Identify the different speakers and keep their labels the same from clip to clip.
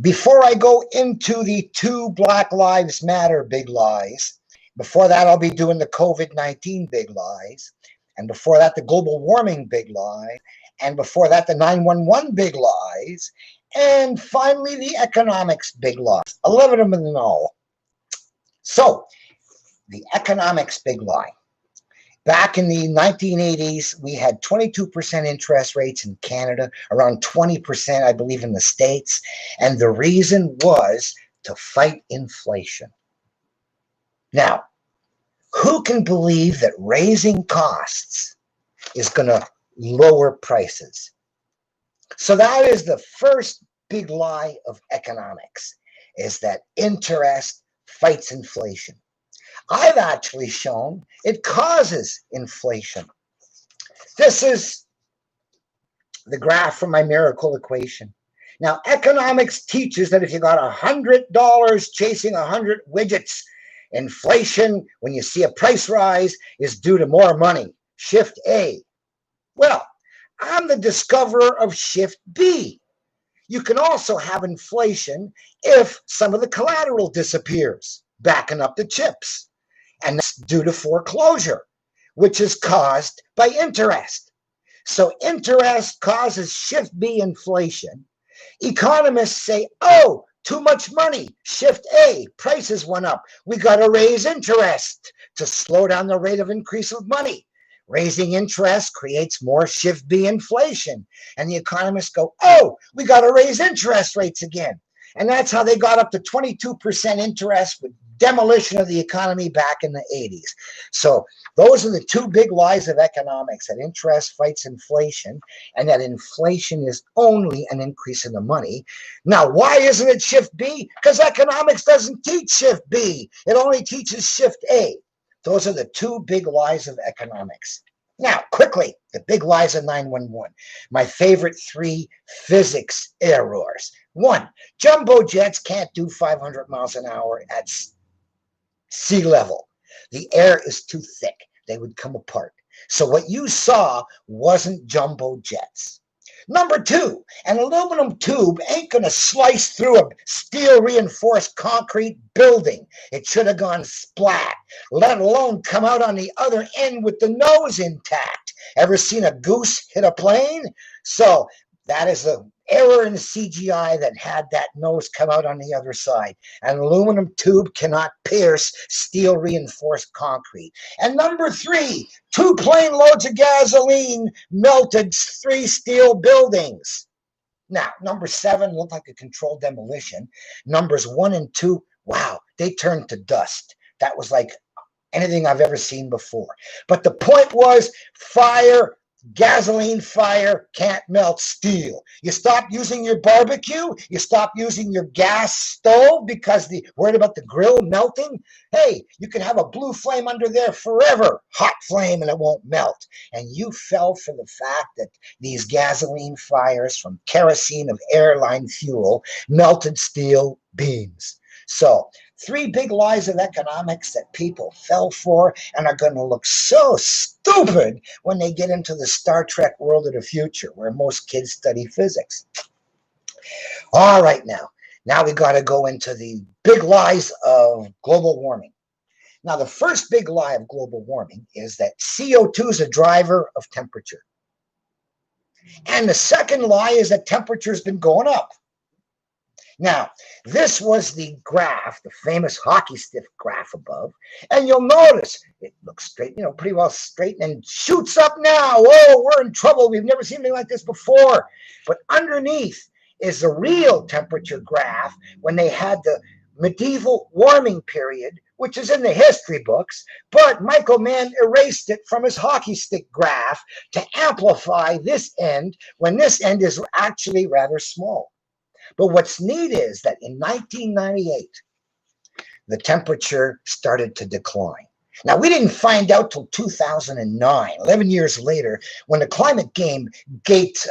Speaker 1: Before I go into the two Black Lives Matter big lies, before that I'll be doing the COVID-19 big lies, and before that the global warming big lie, and before that the 911 big lies, and finally the economics big lies. 11 of them in all. So, the economics big lie. Back in the 1980s, we had 22% interest rates in Canada, around 20%, I believe, in the States. And the reason was to fight inflation. Now, who can believe that raising costs is going to lower prices? So that is the first big lie of economics, is that interest fights inflation. I've actually shown it causes inflation. This is the graph from my miracle equation. Now, economics teaches that if you got $100 chasing 100 widgets, inflation, when you see a price rise, is due to more money. Shift A. Well, I'm the discoverer of shift B. You can also have inflation if some of the collateral disappears, backing up the chips. And that's due to foreclosure, which is caused by interest. So interest causes shift B inflation. Economists say, oh, too much money. Shift A, prices went up. We got to raise interest to slow down the rate of increase of money. Raising interest creates more shift B inflation. And the economists go, oh, we got to raise interest rates again. And that's how they got up to 22% interest with demolition of the economy back in the 80s. So those are the two big lies of economics, that interest fights inflation and that inflation is only an increase in the money. Now, why isn't it shift B? Because economics doesn't teach shift B. It only teaches shift A. Those are the two big lies of economics. Now, quickly, the big lies of 911. My favorite three physics errors. 1, jumbo jets can't do 500 miles an hour at sea level. The air is too thick. They would come apart. So what you saw wasn't jumbo jets. Number 2, an aluminum tube ain't going to slice through a steel reinforced concrete building. It should have gone splat, let alone come out on the other end with the nose intact. Ever seen a goose hit a plane? So that is an error in CGI that had that nose come out on the other side. An aluminum tube cannot pierce steel reinforced concrete. And number 3, 2 plane loads of gasoline melted 3 steel buildings. Now, number 7 looked like a controlled demolition. Numbers 1 and 2, wow, they turned to dust. That was like anything I've ever seen before. But the point was, gasoline fire can't melt steel. You stop using your barbecue, you stop using your gas stove because worried about the grill melting. Hey, you can have a blue flame under there forever, hot flame, and it won't melt. And you fell for the fact that these gasoline fires from kerosene of airline fuel melted steel beams. So 3 big lies of economics that people fell for and are going to look so stupid when they get into the Star Trek world of the future, where most kids study physics. All right, now we got to go into the big lies of global warming. Now, the first big lie of global warming is that CO2 is a driver of temperature. And the second lie is that temperature has been going up. Now, this was the graph, the famous hockey stick graph above, and you'll notice it looks straight, pretty well straight, and shoots up now. Whoa, we're in trouble. We've never seen anything like this before. But underneath is the real temperature graph when they had the medieval warming period, which is in the history books, but Michael Mann erased it from his hockey stick graph to amplify this end when this end is actually rather small. But what's neat is that in 1998, the temperature started to decline. Now, we didn't find out till 2009, 11 years later, when the Climate Gate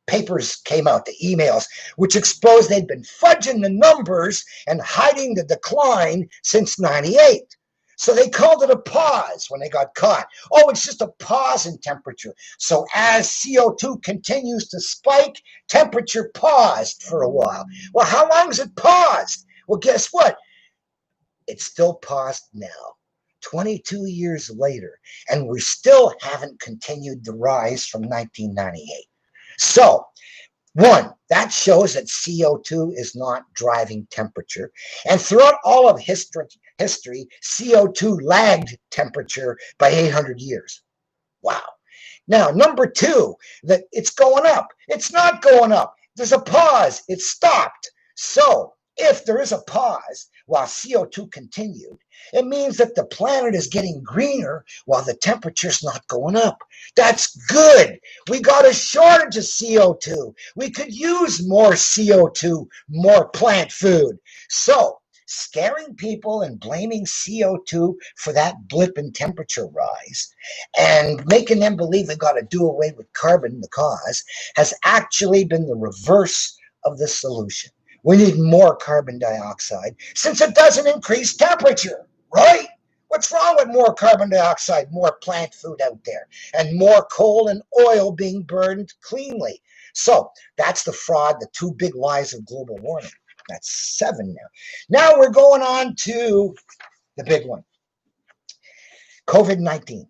Speaker 1: papers came out, the emails, which exposed they'd been fudging the numbers and hiding the decline since 98. So they called it a pause when they got caught. Oh, it's just a pause in temperature. So as CO2 continues to spike, temperature paused for a while. Well, how long is it paused? Well, guess what? It's still paused now, 22 years later, and we still haven't continued the rise from 1998. So, one, that shows that CO2 is not driving temperature. And throughout all of history, CO2 lagged temperature by 800 years. Wow. Now, number two, that it's going up. It's not going up. There's a pause. It stopped. So, if there is a pause while CO2 continued, it means that the planet is getting greener while the temperature's not going up. That's good. We got a shortage of CO2. We could use more CO2, more plant food. So, scaring people and blaming CO2 for that blip in temperature rise and making them believe they've got to do away with carbon, the cause, has actually been the reverse of the solution. We need more carbon dioxide since it doesn't increase temperature, right? What's wrong with more carbon dioxide, more plant food out there, and more coal and oil being burned cleanly? So that's the fraud, the two big lies of global warming. That's 7 now. Now we're going on to the big one, COVID-19.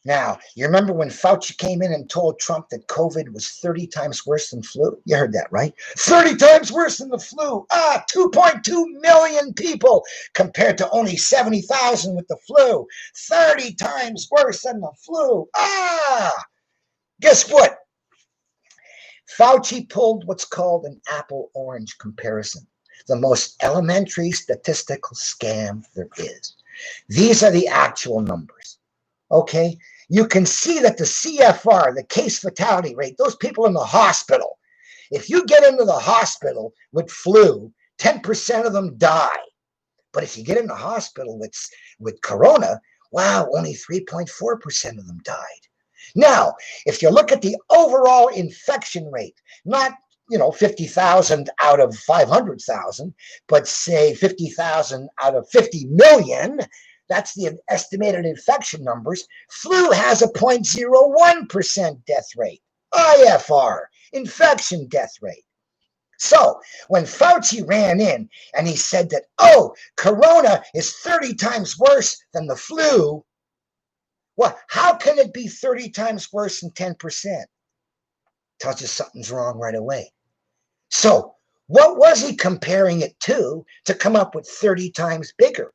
Speaker 1: Now, you remember when Fauci came in and told Trump that COVID was 30 times worse than flu? You heard that, right? 30 times worse than the flu. 2.2 million people compared to only 70,000 with the flu. 30 times worse than the flu. Guess what? Fauci pulled what's called an apple-orange comparison, the most elementary statistical scam there is. These are the actual numbers. Okay, you can see that the CFR, the case fatality rate, those people in the hospital, if you get into the hospital with flu, 10% of them die. But if you get in the hospital with corona, wow, only 3.4% of them died. Now, if you look at the overall infection rate, not 50,000 out of 500,000, but say 50,000 out of 50 million, that's the estimated infection numbers. Flu has a 0.01% death rate. IFR, infection death rate. So when Fauci ran in and he said that, corona is 30 times worse than the flu, well, how can it be 30 times worse than 10%? Tells you something's wrong right away. So what was he comparing it to come up with 30 times bigger?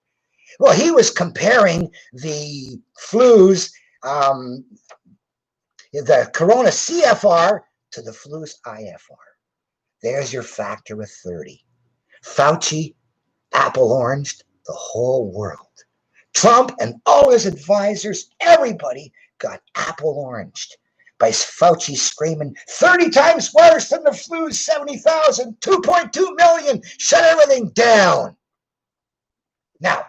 Speaker 1: Well, he was comparing the flu's, the corona CFR to the flu's IFR. There's your factor of 30. Fauci apple-oranged the whole world. Trump and all his advisors, everybody got apple-oranged by Fauci screaming, 30 times worse than the flu's 70,000, 2.2 million, shut everything down. Now,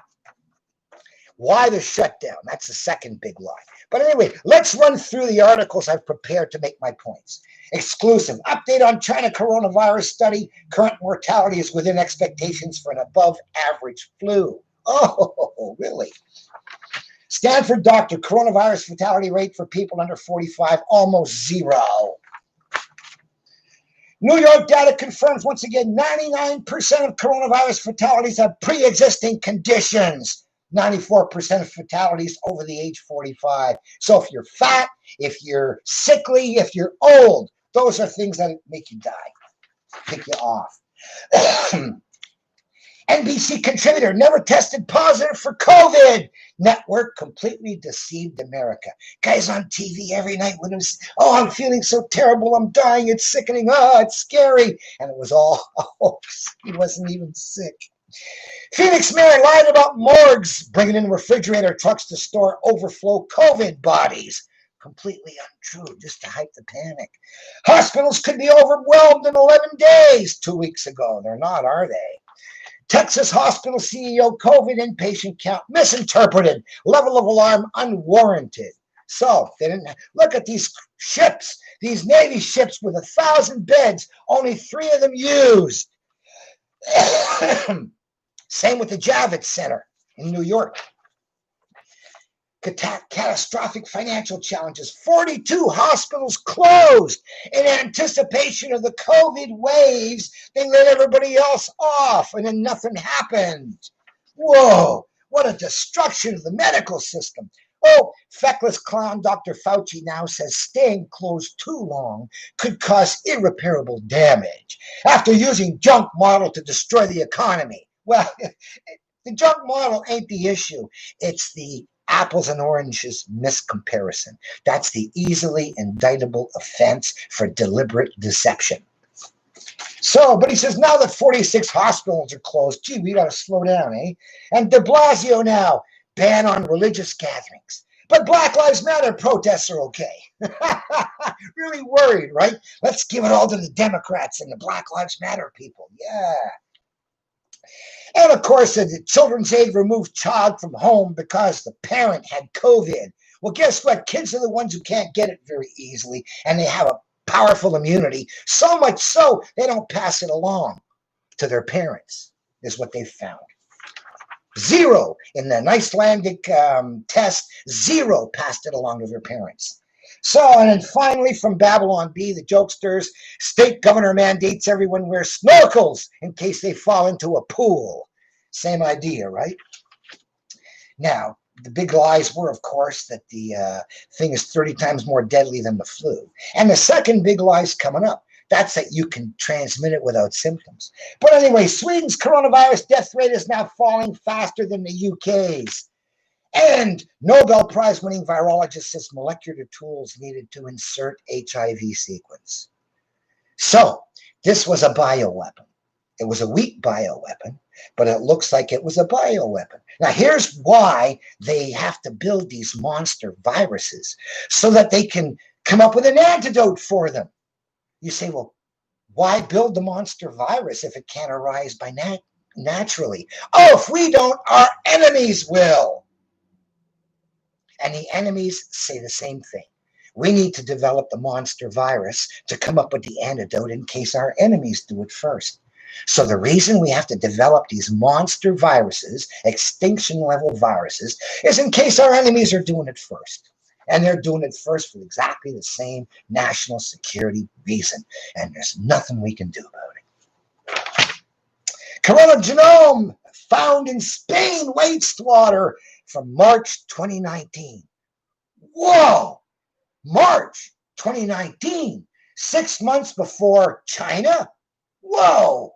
Speaker 1: why the shutdown? That's the second big lie. But anyway, let's run through the articles I've prepared to make my points. Exclusive. Update on China coronavirus study. Current mortality is within expectations for an above average flu. Oh, really? Stanford doctor, coronavirus fatality rate for people under 45, almost zero. New York data confirms once again 99% of coronavirus fatalities have pre-existing conditions. 94% of fatalities over the age 45. So if you're fat, if you're sickly, if you're old, those are things that make you die, take you off. NBC contributor never tested positive for COVID. Network completely deceived America. Guys on TV every night with him, I'm feeling so terrible, I'm dying, it's sickening, it's scary. And it was all a hoax. He wasn't even sick. Phoenix mayor lied about morgues, bringing in refrigerator trucks to store overflow COVID bodies. Completely untrue, just to hype the panic. Hospitals could be overwhelmed in 11 days 2 weeks ago. They're not, are they? Texas hospital CEO, COVID inpatient count misinterpreted. Level of alarm unwarranted. So, they didn't look at these ships, these Navy ships with 1,000 beds, only 3 of them used. Same with the Javits Center. in New York. Catastrophic financial challenges. 42 hospitals closed in anticipation of the COVID waves. They let everybody else off, and then nothing happened. Whoa, what a destruction of the medical system. Oh, feckless clown Dr. Fauci now says staying closed too long could cause irreparable damage after using junk model to destroy the economy. Well, the junk model ain't the issue. It's the apples and oranges miscomparison. That's the easily indictable offense for deliberate deception. So, but he says now that 46 hospitals are closed, gee, we got to slow down, eh? And de Blasio now, ban on religious gatherings. But Black Lives Matter protests are okay. Really worried, right? Let's give it all to the Democrats and the Black Lives Matter people. Yeah. And of course, the Children's Aid removed child from home because the parent had COVID. Well, guess what? Kids are the ones who can't get it very easily, and they have a powerful immunity, so much so they don't pass it along to their parents, is what they found. 0 in the Icelandic test, 0 passed it along to their parents. So, and then finally from Babylon B, the jokesters, state governor mandates everyone wear snorkels in case they fall into a pool. Same idea, right? Now, the big lies were, of course, that the thing is 30 times more deadly than the flu. And the second big lie is coming up. That's that you can transmit it without symptoms. But anyway, Sweden's coronavirus death rate is now falling faster than the UK's. And Nobel Prize winning virologist says molecular tools needed to insert HIV sequence. So this was a bioweapon. It was a weak bioweapon, but it looks like it was a bioweapon. Now here's why they have to build these monster viruses, so that they can come up with an antidote for them. You say, well, why build the monster virus if it can't arise by naturally? Oh, if we don't, our enemies will. And the enemies say the same thing. We need to develop the monster virus to come up with the antidote in case our enemies do it first. So the reason we have to develop these monster viruses, extinction level viruses, is in case our enemies are doing it first. And they're doing it first for exactly the same national security reason. And there's nothing we can do about it. Corona genome found in Spain wastewater from March 2019. Whoa! March 2019, 6 months before China? Whoa!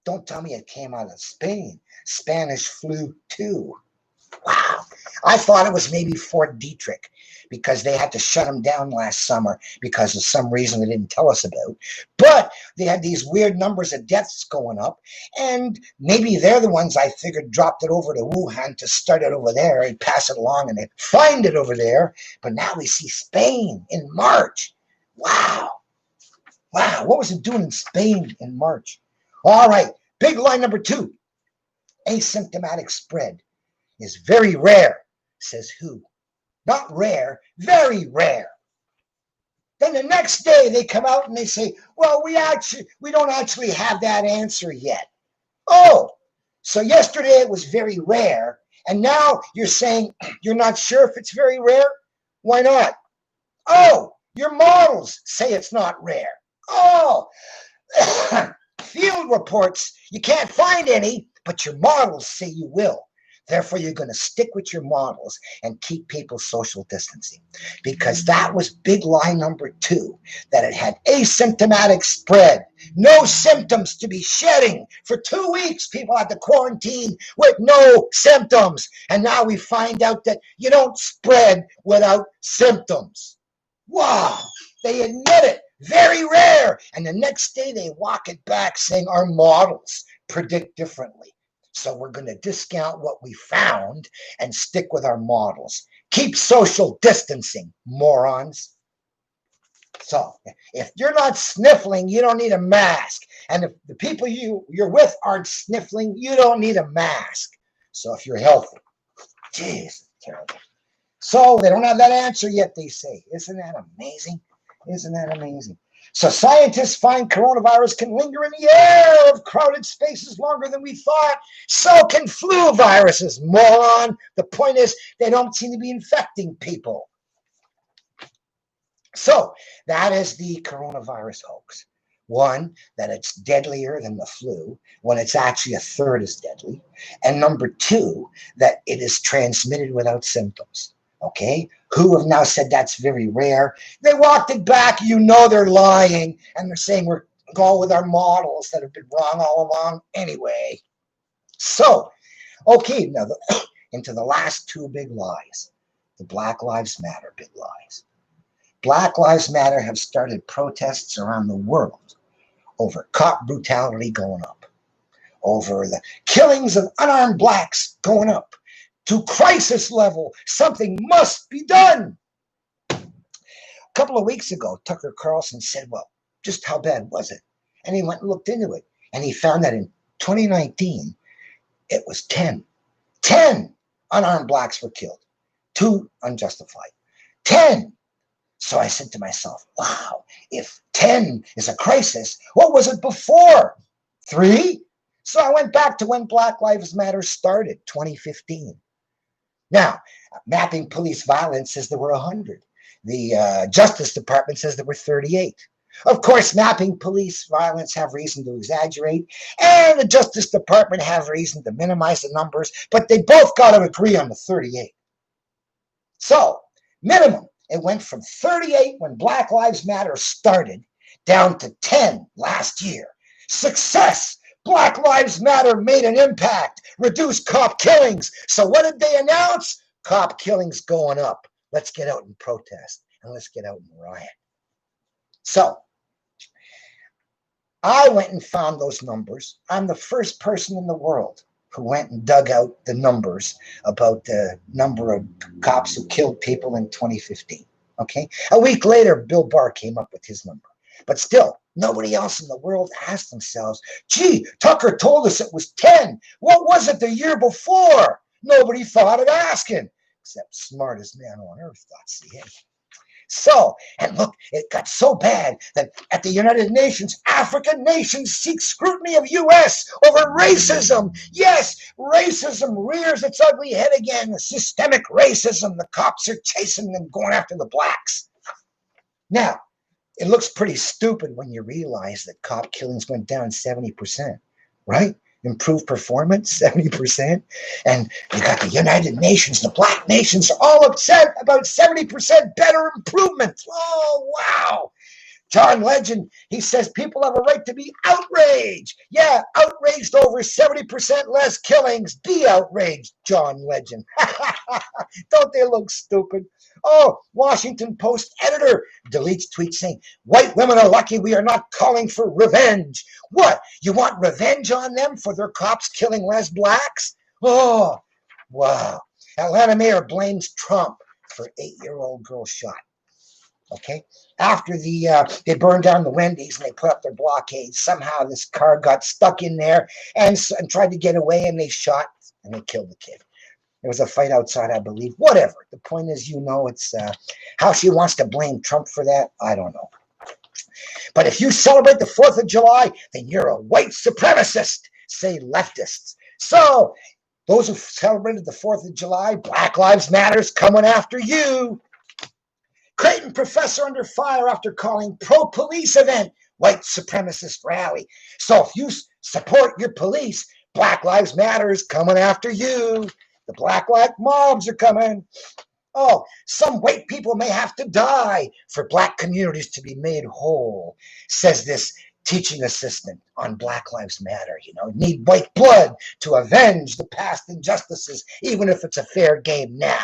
Speaker 1: Don't tell me it came out of Spain. Spanish flu too. Wow. I thought it was maybe Fort Detrick, because they had to shut them down last summer because of some reason they didn't tell us about. But they had these weird numbers of deaths going up, and maybe they're the ones I figured dropped it over to Wuhan to start it over there and pass it along and they find it over there. But now we see Spain in March. Wow. Wow. What was it doing in Spain in March? All right. Big line number 2. Asymptomatic spread is very rare, says who? Not rare, very rare. Then the next day they come out and they say, well, we don't actually have that answer yet. Oh, so yesterday it was very rare, and now you're saying you're not sure if it's very rare? Why not? Oh, your models say it's not rare. Oh, field reports, you can't find any, but your models say you will. Therefore, you're going to stick with your models and keep people social distancing, because that was big lie number 2, that it had asymptomatic spread. No symptoms to be shedding. For 2 weeks, people had to quarantine with no symptoms. And now we find out that you don't spread without symptoms. Wow, they admit it. Very rare. And the next day they walk it back saying our models predict differently. So we're going to discount what we found and stick with our models. Keep social distancing, morons. So if you're not sniffling, you don't need a mask. And if the people you're with aren't sniffling, you don't need a mask. So if you're healthy, jeez, terrible. So they don't have that answer yet, they say. Isn't that amazing? Isn't that amazing? So scientists find coronavirus can linger in the air of crowded spaces longer than we thought. So can flu viruses, moron. The point is they don't seem to be infecting people. So that is the coronavirus hoax. One, that it's deadlier than the flu when it's actually a third as deadly. And number two, that it is transmitted without symptoms. Okay? Who have now said that's very rare. They walked it back. You know they're lying. And they're saying we're going with our models that have been wrong all along anyway. So, okay, now into the last two big lies. The Black Lives Matter big lies. Black Lives Matter have started protests around the world over cop brutality going up, over the killings of unarmed blacks going up to crisis level. Something must be done. A couple of weeks ago, Tucker Carlson said, well, just how bad was it? And he went and looked into it. And he found that in 2019, it was 10 unarmed blacks were killed. 2 unjustified. 10. So I said to myself, wow, if 10 is a crisis, what was it before? 3? So I went back to when Black Lives Matter started, 2015. Now, mapping police violence says there were 100. The Justice Department says there were 38. Of course, mapping police violence have reason to exaggerate, and the Justice Department have reason to minimize the numbers, but they both got to agree on the 38. So, minimum. It went from 38 when Black Lives Matter started down to 10 last year. Success! Black Lives Matter made an impact, reduced cop killings. So what did they announce? Cop killings going up. Let's get out and protest, and let's get out and riot. So I went and found those numbers. I'm the first person in the world who went and dug out the numbers about the number of cops who killed people in 2015. Okay? A week later, Bill Barr came up with his number. But still, nobody else in the world asked themselves, gee, Tucker told us it was 10. What was it the year before? Nobody thought of asking, except smartest man on earth.ca. So, and look, it got so bad that at the United Nations, African nations seek scrutiny of U.S. over racism. Yes, racism rears its ugly head again. Systemic racism. The cops are chasing them, going after the blacks. Now, it looks pretty stupid when you realize that cop killings went down 70%, right? Improved performance, 70%. And you got the United Nations, the black nations are all upset about 70% better improvement. Oh, wow. John Legend, he says people have a right to be outraged. Yeah, outraged over 70% less killings. Be outraged, John Legend. Don't they look stupid? Oh, Washington Post editor deletes tweet saying, white women are lucky we are not calling for revenge. What? You want revenge on them for their cops killing less blacks? Oh, wow. Atlanta mayor blames Trump for 8-year-old girl shot. Okay, after they burned down the Wendy's and they put up their blockade, somehow this car got stuck in there and tried to get away, and they shot and they killed the kid. There was a fight outside, I believe. Whatever. The point is, it's how she wants to blame Trump for that. I don't know. But if you celebrate the 4th of July, then you're a white supremacist, say leftists. So those who celebrated the 4th of July, Black Lives Matter's coming after you. Creighton professor under fire after calling pro-police event white supremacist rally. So if you support your police, Black Lives Matter is coming after you. The Black Lives mobs are coming. Oh, some white people may have to die for black communities to be made whole, says this teaching assistant on Black Lives Matter. Need white blood to avenge the past injustices, even if it's a fair game now.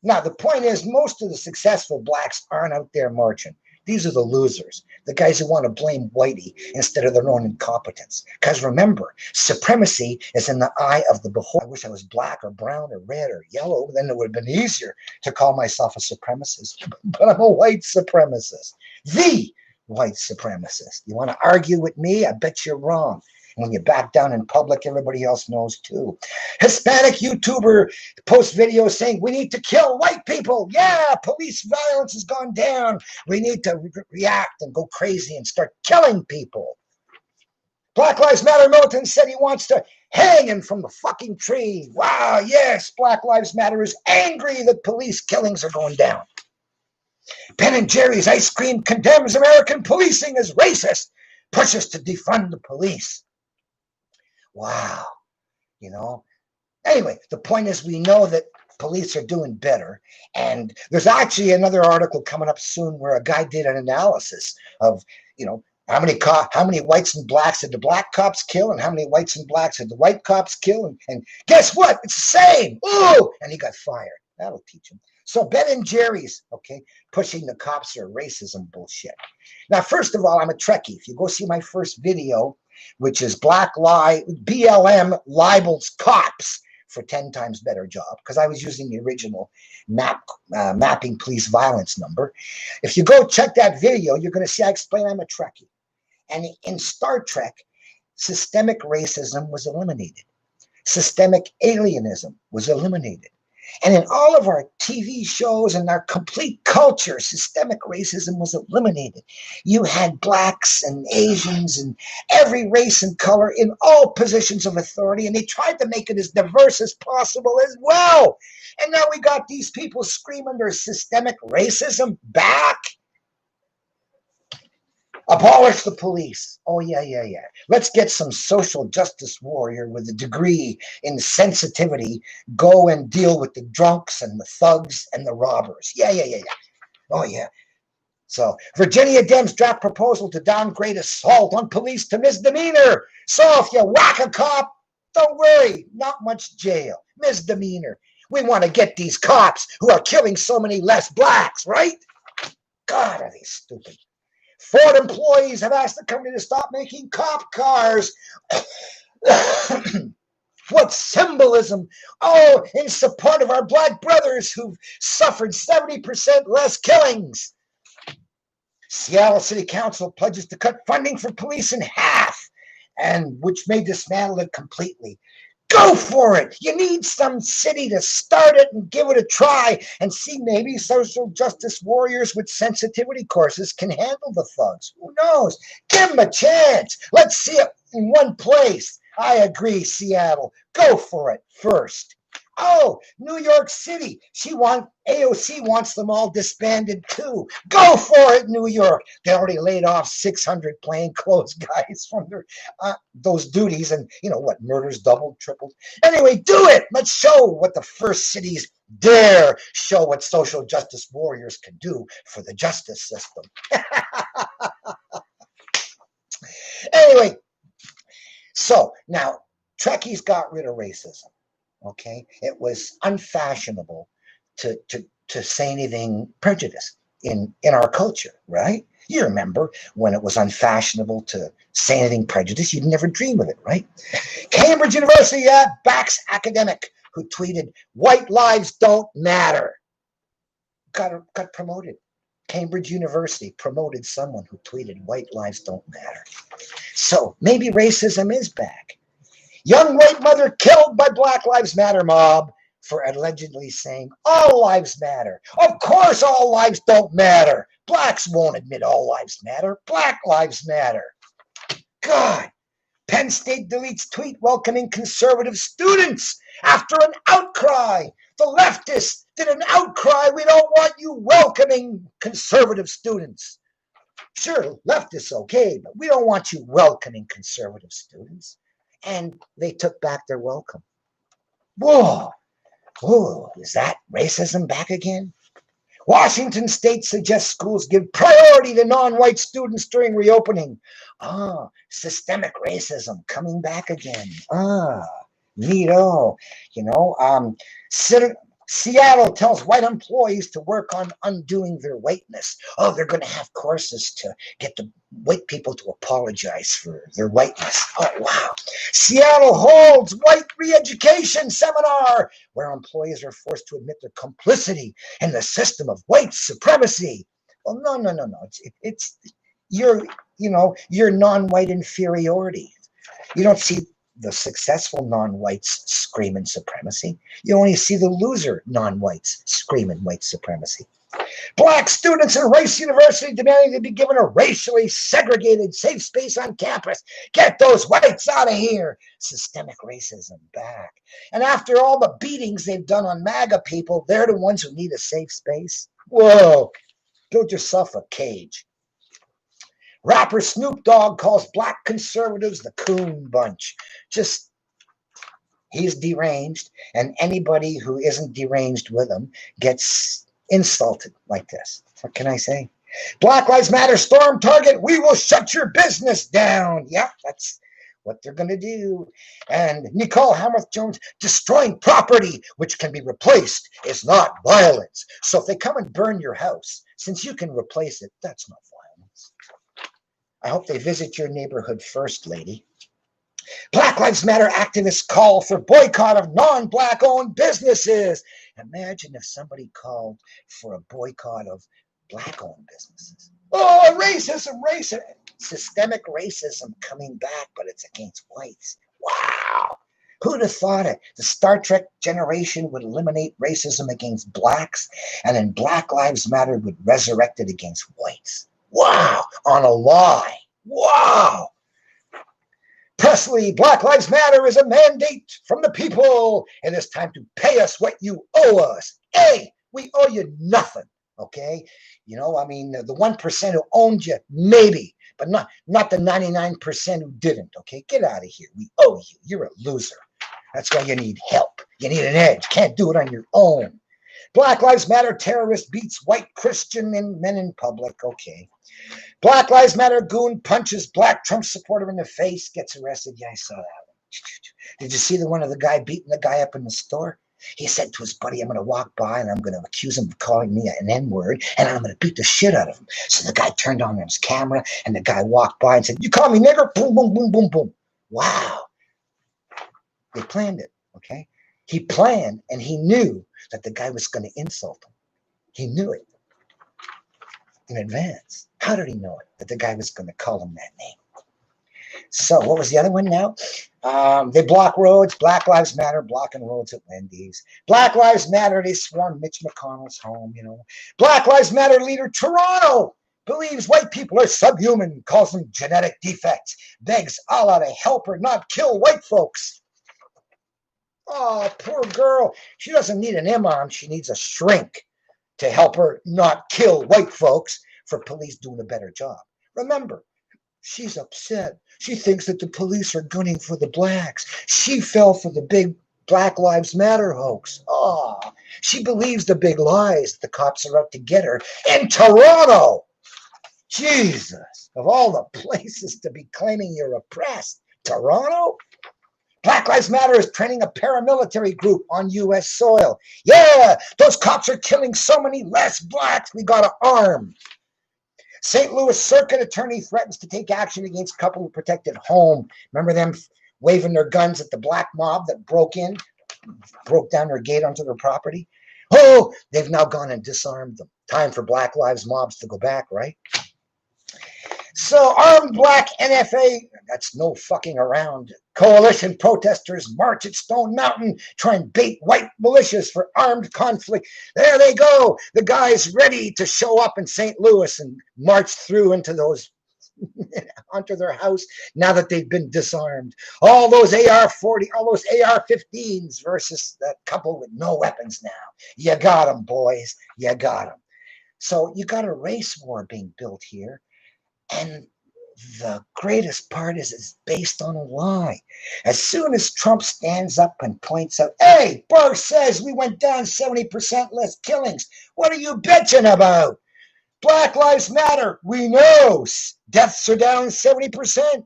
Speaker 1: Now, the point is, most of the successful blacks aren't out there marching. These are the losers, the guys who want to blame whitey instead of their own incompetence. Because remember, supremacy is in the eye of the beholder. I wish I was black or brown or red or yellow. Then it would have been easier to call myself a supremacist. But I'm a white supremacist. The white supremacist. You want to argue with me? I bet you're wrong. When you back down in public, everybody else knows too. Hispanic YouTuber posts videos saying, we need to kill white people. Yeah, police violence has gone down. We need to react and go crazy and start killing people. Black Lives Matter militant said he wants to hang him from the fucking tree. Wow, yes, Black Lives Matter is angry that police killings are going down. Ben & Jerry's ice cream condemns American policing as racist, pushes to defund the police. Wow, you know. Anyway, the point is we know that police are doing better. And there's actually another article coming up soon where a guy did an analysis of, you know, how many whites and blacks did the black cops kill, and how many whites and blacks did the white cops kill? And guess what? It's the same. Ooh! And he got fired. That'll teach him. So Ben & Jerry's, okay, pushing the cops are racism bullshit. Now, first of all, I'm a Trekkie. If you go see my first video, which is BLM libels cops for 10 times better job, because I was using the original mapping police violence number. If you go check that video, you're going to see I explain I'm a Trekkie. And in Star Trek, systemic racism was eliminated. Systemic alienism was eliminated. And in all of our TV shows and our complete culture, systemic racism was eliminated. You had blacks and Asians and every race and color in all positions of authority, and they tried to make it as diverse as possible as well. And now we got these people screaming their systemic racism back. Abolish the police. Oh, yeah. Let's get some social justice warrior with a degree in sensitivity go and deal with the drunks and the thugs and the robbers. Yeah. Oh, yeah. So, Virginia Dems draft proposal to downgrade assault on police to misdemeanor. So, if you whack a cop, don't worry, not much jail. Misdemeanor. We want to get these cops who are killing so many less blacks, right? God, are they stupid. Ford employees have asked the company to stop making cop cars. What symbolism! Oh, in support of our black brothers who've suffered 70% less killings. Seattle City Council pledges to cut funding for police in half, and which may dismantle it completely. Go for it. You need some city to start it and give it a try and see maybe social justice warriors with sensitivity courses can handle the thugs. Who knows? Give them a chance. Let's see it in one place. I agree, Seattle. Go for it first. Oh, New York City. AOC wants them all disbanded too. Go for it, New York. They already laid off 600 plainclothes guys from their those duties, and you know what? Murders doubled, tripled. Anyway, do it. Let's show what the first cities dare show what social justice warriors can do for the justice system. Anyway, so now Trekkies got rid of racism. Okay, it was unfashionable to say anything prejudiced in our culture, right? You remember when it was unfashionable to say anything prejudiced, you'd never dream of it, right? Cambridge University backs academic who tweeted, "White lives don't matter." Got promoted. Cambridge University promoted someone who tweeted, "White lives don't matter." So maybe racism is back. Young white mother killed by Black Lives Matter mob for allegedly saying all lives matter. Of course all lives don't matter. Blacks won't admit all lives matter. Black lives matter. God. Penn State deletes tweet welcoming conservative students after an outcry. The leftists did an outcry. We don't want you welcoming conservative students. Sure, leftists okay, but we don't want you welcoming conservative students. And they took back their welcome. Whoa, is that racism back again? Washington State suggests schools give priority to non-white students during reopening. Systemic racism coming back again. Neato. Seattle tells white employees to work on undoing their whiteness. Oh, they're going to have courses to get the white people to apologize for their whiteness. Oh, wow. Seattle holds white re-education seminar where employees are forced to admit their complicity in the system of white supremacy. Well, no. It's your non-white inferiority. You don't see the successful non-whites screaming supremacy. You only see the loser non-whites screaming white supremacy. Black students in Rice University demanding to be given a racially segregated safe space on campus. Get those whites out of here. Systemic racism back. And after all the beatings they've done on MAGA people, they're the ones who need a safe space. Whoa, build yourself a cage. Rapper Snoop Dogg calls black conservatives the coon bunch. He's deranged, and anybody who isn't deranged with him gets insulted like this. What can I say? Black Lives Matter storm Target. We will shut your business down. Yeah, that's what they're going to do. And Nicole Hamilton-Jones, destroying property which can be replaced is not violence. So if they come and burn your house, since you can replace it, that's not violence. I hope they visit your neighborhood first, lady. Black Lives Matter activists call for boycott of non-black owned businesses. Imagine if somebody called for a boycott of black owned businesses. Oh, racism. Systemic racism coming back, but it's against whites. Wow. Who'd have thought it? The Star Trek generation would eliminate racism against blacks, and then Black Lives Matter would resurrect it against whites. Wow. On a lie. Wow. Presley, Black Lives Matter is a mandate from the people. It is time to pay us what you owe us. Hey, we owe you nothing, okay? You know, I mean, the 1% who owned you, maybe, but not the 99% who didn't, okay? Get out of here. We owe you. You're a loser. That's why you need help. You need an edge. Can't do it on your own. Black Lives Matter terrorist beats white Christian men in public, okay? Black Lives Matter goon punches black Trump supporter in the face, gets arrested. Yeah, I saw that one. Did you see the one of the guy beating the guy up in the store? He said to his buddy, I'm going to walk by and I'm going to accuse him of calling me an N-word and I'm going to beat the shit out of him. So the guy turned on his camera and the guy walked by and said, you call me nigger? Boom, boom, boom, boom, boom. Wow. They planned it, okay? He planned and he knew that the guy was going to insult him. He knew it in advance. How did he know it? That the guy was going to call him that name. So what was the other one now? They block roads. Black Lives Matter blocking roads at Wendy's. Black Lives Matter, they swarm Mitch McConnell's home, you know. Black Lives Matter leader Toronto believes white people are subhuman, calls them genetic defects, begs Allah to help her not kill white folks. Oh, poor girl. She doesn't need an imam. She needs a shrink to help her not kill white folks for police doing a better job. Remember, she's upset. She thinks that the police are gunning for the blacks. She fell for the big Black Lives Matter hoax. Oh, she believes the big lies that the cops are out to get her in Toronto. Jesus, of all the places to be claiming you're oppressed, Toronto? Black Lives Matter is training a paramilitary group on U.S. soil. Yeah, those cops are killing so many less blacks, we got to arm. St. Louis Circuit Attorney threatens to take action against couple who protected home. Remember them waving their guns at the black mob that broke down their gate onto their property? Oh, they've now gone and disarmed them. Time for Black Lives mobs to go back, right? So armed black NFA, that's no fucking around. Coalition protesters march at Stone Mountain, try and bait white militias for armed conflict. There they go. The guys ready to show up in St. Louis and march through into those onto their house now that they've been disarmed. All those AR-40, all those AR-15s versus that couple with no weapons now. You got them, boys. You got them. So you got a race war being built here. And the greatest part is it's based on a lie. As soon as Trump stands up and points out, hey, Barr says we went down 70% less killings. What are you bitching about? Black Lives Matter. We know deaths are down 70%.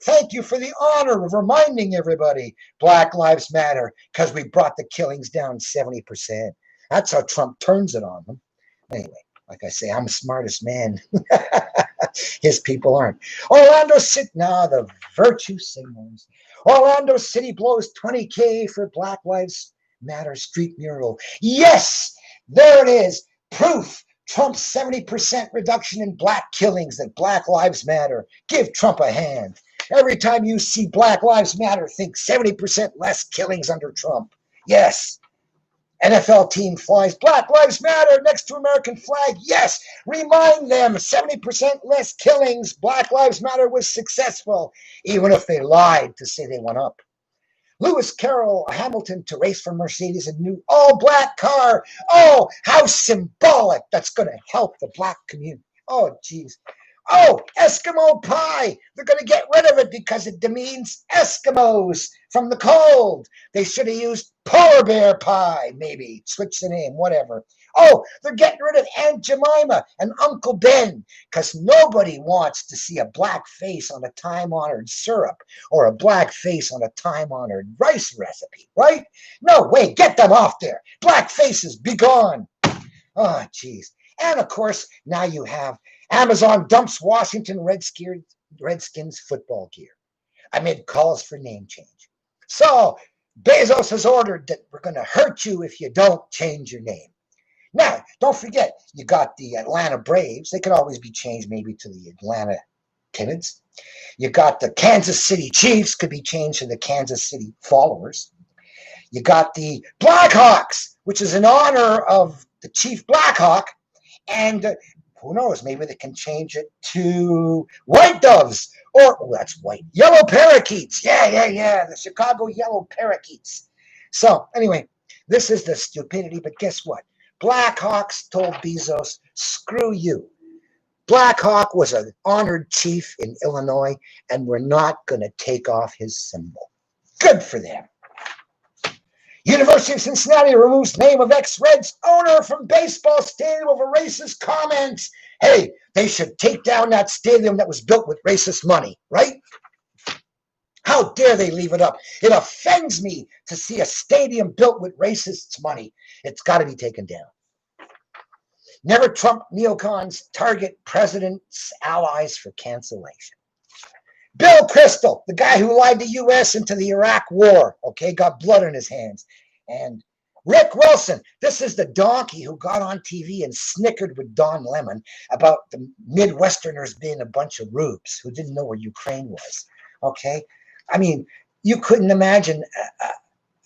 Speaker 1: Thank you for the honor of reminding everybody Black Lives Matter because we brought the killings down 70%. That's how Trump turns it on them. Anyway, like I say, I'm the smartest man. His people aren't. Orlando City, the virtue signals. Orlando City blows $20K for Black Lives Matter street mural. Yes, there it is. Proof. Trump's 70% reduction in black killings, that Black Lives Matter. Give Trump a hand. Every time you see Black Lives Matter, think 70% less killings under Trump. Yes. NFL team flies Black Lives Matter next to American flag. Yes. Remind them 70% less killings. Black Lives Matter was successful, even if they lied to say they went up. Lewis Carroll Hamilton to race for Mercedes a new all-black car. Oh, how symbolic. That's going to help the black community. Oh, geez. Oh, Eskimo pie. They're going to get rid of it because it demeans Eskimos from the cold. They should have used polar bear pie, maybe. Switch the name, whatever. Oh, they're getting rid of Aunt Jemima and Uncle Ben because nobody wants to see a black face on a time-honored syrup or a black face on a time-honored rice recipe, right? No way, get them off there. Black faces, be gone. Oh, geez. And, of course, now you have Amazon dumps Washington Redskins football gear amid calls for name change. So Bezos has ordered that we're going to hurt you if you don't change your name. Now, don't forget, you got the Atlanta Braves. They could always be changed maybe to the Atlanta Timids. You got the Kansas City Chiefs, could be changed to the Kansas City Followers. You got the Blackhawks, which is in honor of the Chief Blackhawk. And who knows, maybe they can change it to White Doves. Or, oh, that's white. Yellow Parakeets. Yeah. The Chicago Yellow Parakeets. So, anyway, this is the stupidity. But guess what? Blackhawks told Bezos, screw you. Blackhawk was an honored chief in Illinois, and we're not going to take off his symbol. Good for them. University of Cincinnati removes name of ex-Reds owner from baseball stadium over racist comments. Hey, they should take down that stadium that was built with racist money, right? How dare they leave it up? It offends me to see a stadium built with racists' money. It's got to be taken down. Never Trump neocons target president's allies for cancellation. Bill Kristol, the guy who lied the U.S. into the Iraq war, okay, got blood on his hands. And Rick Wilson, this is the donkey who got on TV and snickered with Don Lemon about the Midwesterners being a bunch of rubes who didn't know where Ukraine was, okay? I mean, you couldn't imagine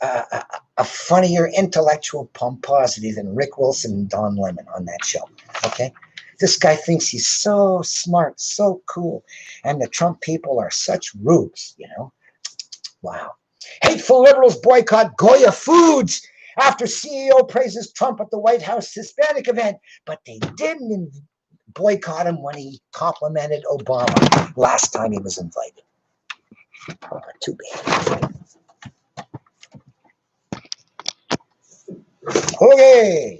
Speaker 1: a funnier intellectual pomposity than Rick Wilson and Don Lemon on that show, okay? This guy thinks he's so smart, so cool, and the Trump people are such rubes, you know? Wow. Hateful liberals boycott Goya Foods after CEO praises Trump at the White House Hispanic event, but they didn't boycott him when he complimented Obama last time he was invited. Oh, too bad. Okay.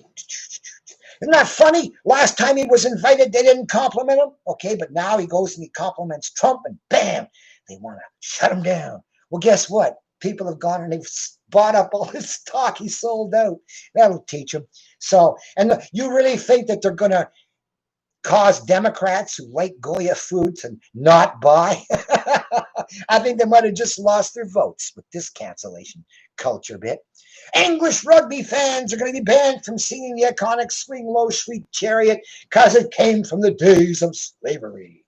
Speaker 1: Isn't that funny? Last time he was invited, they didn't compliment him. Okay, but now he goes and he compliments Trump, and bam, they want to shut him down. Well, guess what? People have gone and they've bought up all his stock. He sold out. That'll teach him. So, and you really think that they're going to cause Democrats who like Goya Foods and not buy? I think they might have just lost their votes with this cancellation culture bit. English rugby fans are going to be banned from singing the iconic Swing Low, Sweet Chariot because it came from the days of slavery.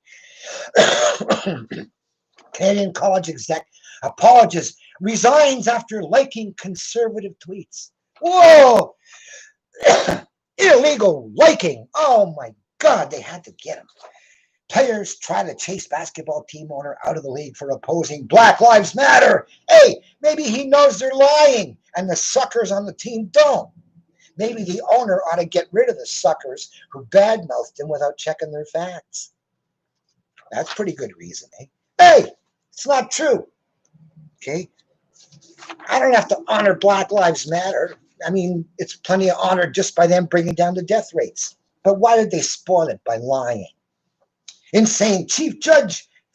Speaker 1: Canadian college exec apologist resigns after liking conservative tweets. Whoa! Illegal liking. Oh my God, they had to get him. Players try to chase basketball team owner out of the league for opposing Black Lives Matter. Hey, maybe he knows they're lying and the suckers on the team don't. Maybe the owner ought to get rid of the suckers who badmouthed him without checking their facts. That's pretty good reason, eh? Hey, it's not true. Okay? I don't have to honor Black Lives Matter. I mean, it's plenty of honor just by them bringing down the death rates. But why did they spoil it by lying? Insane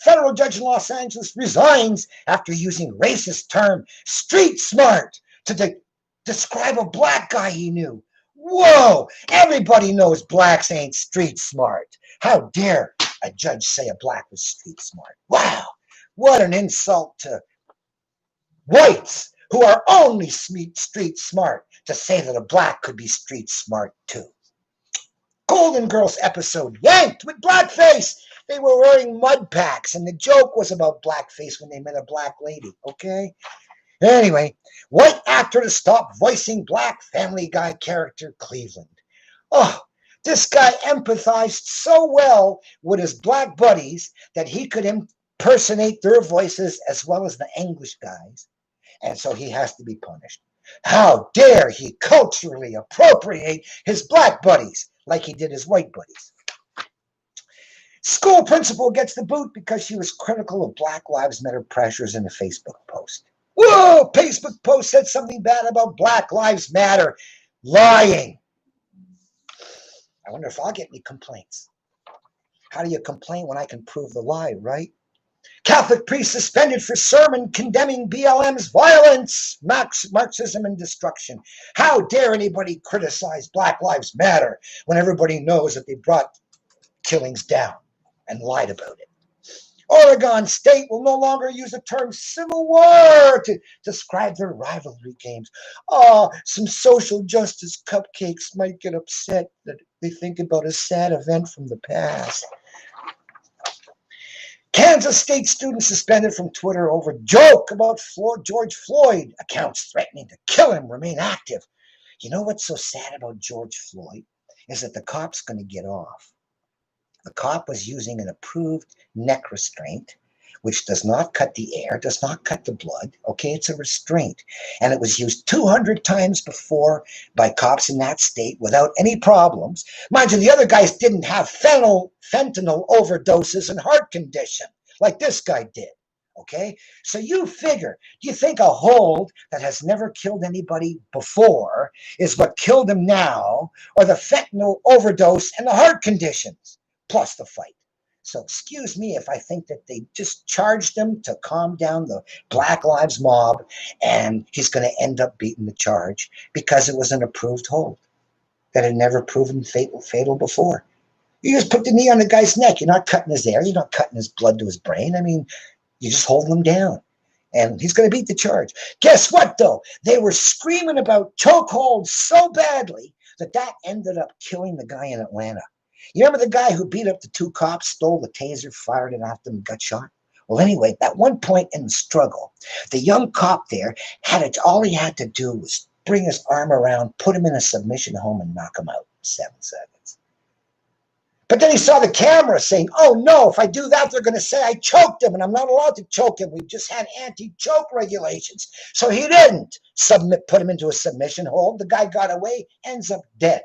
Speaker 1: federal judge in Los Angeles resigns after using racist term street smart to describe a black guy he knew. Whoa! Everybody knows blacks ain't street smart. How dare a judge say a black was street smart? Wow! What an insult to whites who are only street smart to say that a black could be street smart too. Golden Girls episode yanked with blackface. They were wearing mud packs, and the joke was about blackface when they met a black lady, okay? Anyway, white actor to stop voicing black Family Guy character Cleveland. Oh, this guy empathized so well with his black buddies that he could impersonate their voices as well as the English guys, and so he has to be punished. How dare he culturally appropriate his black buddies like he did his white buddies? School principal gets the boot because she was critical of Black Lives Matter pressures in a Facebook post. Whoa, Facebook post said something bad about Black Lives Matter. Lying. I wonder if I'll get any complaints. How do you complain when I can prove the lie, right? Catholic priest suspended for sermon condemning BLM's violence, Marxism, and destruction. How dare anybody criticize Black Lives Matter when everybody knows that they brought killings down and lied about it? Oregon State will no longer use the term Civil War to describe their rivalry games. Oh, some social justice cupcakes might get upset that they think about a sad event from the past. Kansas State student suspended from Twitter over joke about George Floyd. Accounts threatening to kill him remain active. You know what's so sad about George Floyd is that the cop's going to get off. The cop was using an approved neck restraint, which does not cut the air, does not cut the blood. Okay, it's a restraint. And it was used 200 times before by cops in that state without any problems. Mind you, the other guys didn't have fentanyl overdoses and heart condition like this guy did. Okay, so you figure, do you think a hold that has never killed anybody before is what killed him now, or the fentanyl overdose and the heart conditions? Plus the fight. So excuse me if I think that they just charged him to calm down the Black Lives mob, and he's going to end up beating the charge because it was an approved hold that had never proven fatal before. You just put the knee on the guy's neck. You're not cutting his air. You're not cutting his blood to his brain. I mean, you're just holding him down. And he's going to beat the charge. Guess what, though? They were screaming about chokeholds so badly that ended up killing the guy in Atlanta. You remember the guy who beat up the two cops, stole the taser, fired it after them, and got shot? Well, anyway, at one point in the struggle, the young cop there all he had to do was bring his arm around, put him in a submission hold, and knock him out in 7 seconds. But then he saw the camera saying, oh no, if I do that, they're going to say I choked him, and I'm not allowed to choke him. We've just had anti-choke regulations. So he didn't put him into a submission hold. The guy got away, ends up dead.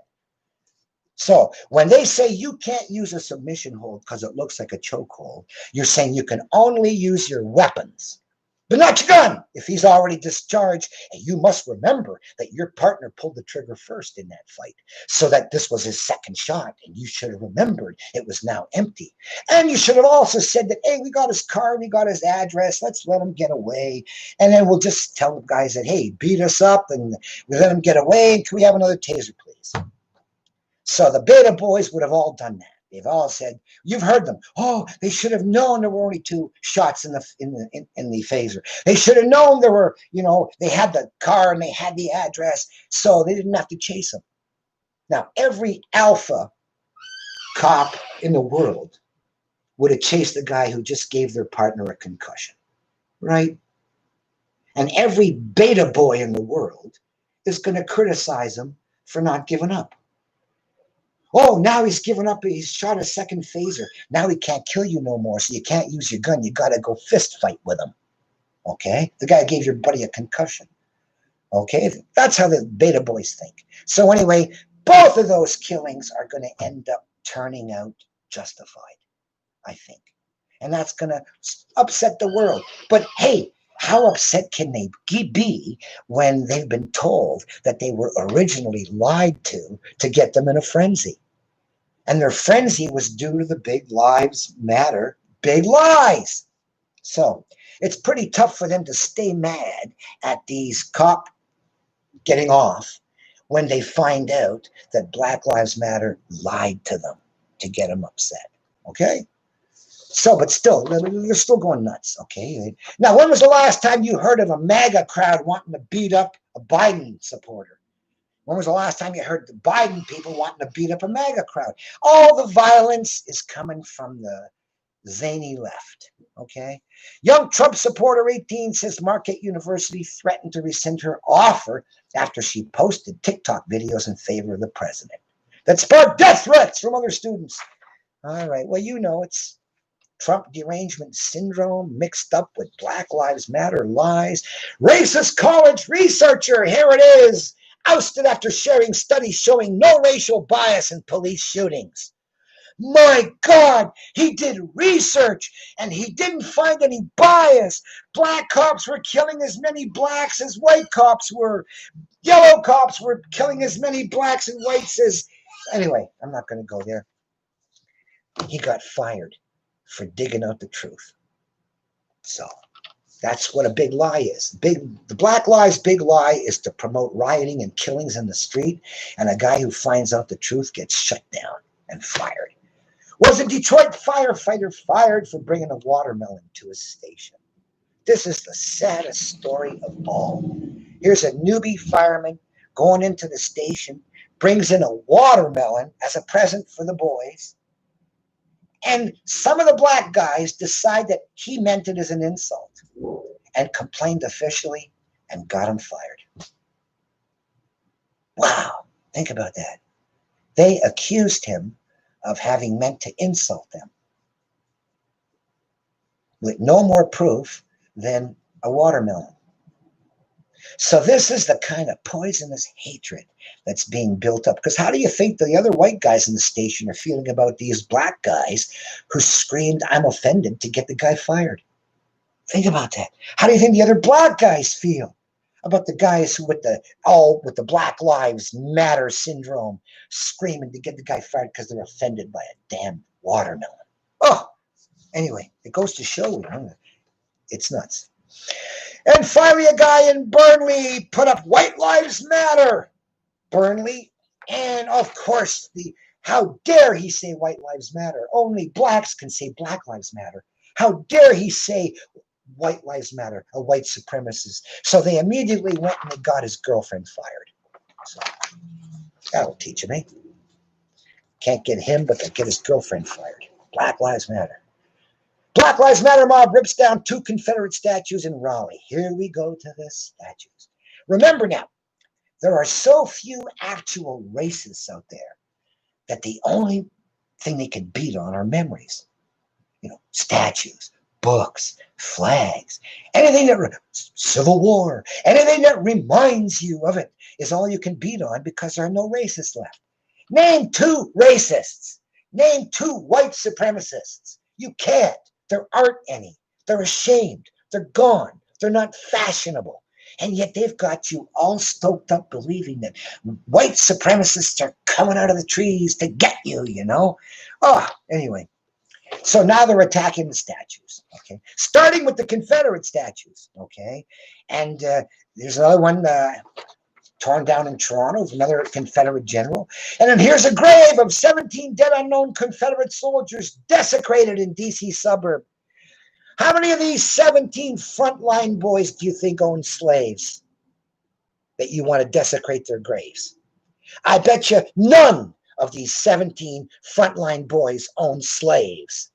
Speaker 1: So when they say you can't use a submission hold because it looks like a chokehold, you're saying you can only use your weapons, but not your gun if he's already discharged. And you must remember that your partner pulled the trigger first in that fight, so that this was his second shot, and you should have remembered it was now empty. And you should have also said that, hey, we got his car, we got his address, let's let him get away. And then we'll just tell the guys that, hey, beat us up and we let him get away. Can we have another taser, please? So the beta boys would have all done that. They've all said, you've heard them. Oh, they should have known there were only 2 shots in the phaser. They should have known there were, they had the car and they had the address, so they didn't have to chase them. Now, every alpha cop in the world would have chased the guy who just gave their partner a concussion, right? And every beta boy in the world is going to criticize him for not giving up. Oh, now he's given up. He's shot a second phaser. Now he can't kill you no more, so you can't use your gun. You got to go fist fight with him. Okay? The guy gave your buddy a concussion. Okay? That's how the beta boys think. So anyway, both of those killings are going to end up turning out justified, I think. And that's going to upset the world. But hey, how upset can they be when they've been told that they were originally lied to get them in a frenzy? And their frenzy was due to the big lives matter, big lies. So it's pretty tough for them to stay mad at these cops getting off when they find out that Black Lives Matter lied to them to get them upset. Okay? So, but still, they're still going nuts. Okay? Now, when was the last time you heard of a MAGA crowd wanting to beat up a Biden supporter? When was the last time you heard the Biden people wanting to beat up a MAGA crowd? All the violence is coming from the zany left. Okay. Young Trump supporter 18 says Marquette University threatened to rescind her offer after she posted TikTok videos in favor of the president that sparked death threats from other students. All right. Well, it's Trump derangement syndrome mixed up with Black Lives Matter lies. Racist college researcher, here it is, ousted after sharing studies showing no racial bias in police shootings. My God, he did research and he didn't find any bias. Black cops were killing as many blacks as white cops were. Yellow cops were killing as many blacks and whites as... Anyway, I'm not going to go there. He got fired for digging out the truth. So that's what a big lie is. The Black Lives' big lie is to promote rioting and killings in the street, and a guy who finds out the truth gets shut down and fired. Was a Detroit firefighter fired for bringing a watermelon to his station? This is the saddest story of all. Here's a newbie fireman going into the station, brings in a watermelon as a present for the boys, and some of the black guys decide that he meant it as an insult and complained officially and got him fired. Wow, think about that. They accused him of having meant to insult them with no more proof than a watermelon. So this is the kind of poisonous hatred that's being built up. Because how do you think the other white guys in the station are feeling about these black guys who screamed, "I'm offended," to get the guy fired? Think about that. How do you think the other black guys feel about the guys who with the Black Lives Matter syndrome screaming to get the guy fired because they're offended by a damn watermelon? Oh, anyway, it goes to show it's nuts. And finally, a guy in Burnley put up White Lives Matter. Burnley, and of course, how dare he say White Lives Matter? Only blacks can say Black Lives Matter. How dare he say White Lives Matter, a white supremacist? So they immediately went and they got his girlfriend fired. So that'll teach him, eh? Can't get him, but they get his girlfriend fired. Black Lives Matter. Black Lives Matter mob rips down 2 Confederate statues in Raleigh. Here we go to the statues. Remember now, there are so few actual racists out there that the only thing they can beat on are memories. Statues, books, flags, anything that Civil War, anything that reminds you of it is all you can beat on because there are no racists left. Name 2 racists. Name 2 white supremacists. You can't. There aren't any. They're ashamed. They're gone. They're not fashionable. And yet they've got you all stoked up believing that white supremacists are coming out of the trees to get you, Oh, anyway. So now they're attacking the statues, okay? Starting with the Confederate statues, okay? And there's another one torn down in Toronto of another Confederate general. And then here's a grave of 17 dead unknown Confederate soldiers desecrated in D.C. suburb. How many of these 17 frontline boys do you think own slaves that you want to desecrate their graves? I bet you none of these 17 frontline boys own slaves.